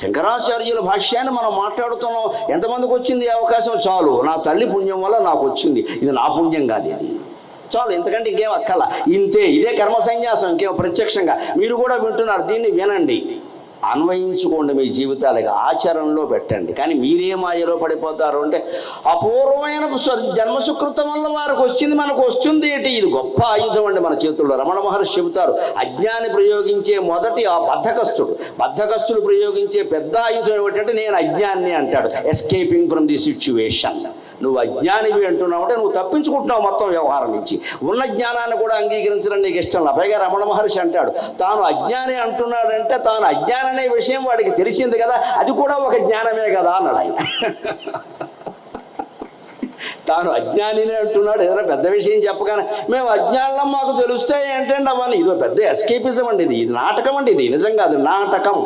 శంకరాచార్యుల భాష్యాన్ని మనం మాట్లాడుతున్నాం. ఎంతమందికి వచ్చింది ఈ అవకాశం? చాలు, నా తల్లి పుణ్యం వల్ల నాకు వచ్చింది, ఇది నా పుణ్యం కాదు, ఇది చాలు, ఇంతకంటే ఇంకేం అక్కల. ఇంతే, ఇదే కర్మ సన్యాసం, ఇంకేం ప్రత్యక్షంగా. మీరు కూడా వింటున్నారు, దీన్ని వినండి, అన్వయించుకోండి మీ జీవితాలకి, ఆచరణలో పెట్టండి. కానీ మీరే మాయలో పడిపోతారు అంటే అపూర్వమైన జన్మ సుకృతం వల్ల వారికి వచ్చింది, మనకు వస్తుంది ఏంటి? ఇది గొప్ప ఆయుధం అండి మన చేతుల్లో. రమణ మహర్షి చెబుతారు, అజ్ఞాని ప్రయోగించే మొదటి ఆ బద్ధకస్తుడు ప్రయోగించే పెద్ద ఆయుధం ఏమిటంటే నేను అజ్ఞాని అంటాడు. Escaping from the situation. నువ్వు అజ్ఞానివి అంటున్నావు అంటే నువ్వు తప్పించుకుంటున్నావు మొత్తం వ్యవహారం నుంచి. ఉన్న జ్ఞానాన్ని కూడా అంగీకరించడం నీకు ఇష్టం. పైగా రమణ మహర్షి అంటాడు, తాను అజ్ఞాని అంటున్నాడంటే తాను అజ్ఞానం అనే విషయం వాడికి తెలిసింది కదా, అది కూడా ఒక జ్ఞానమే కదా అన్నాడు ఆయన. తాను అజ్ఞానినే అంటున్నాడు, ఏదైనా పెద్ద విషయం చెప్పగానే మేము అజ్ఞానం మాకు తెలుస్తాయి ఏంటంటే అవన్నీ, ఇదో పెద్ద ఎస్కేపిజం అండి, ఇది నాటకం అండి, ఇది నిజంగా అది నాటకం.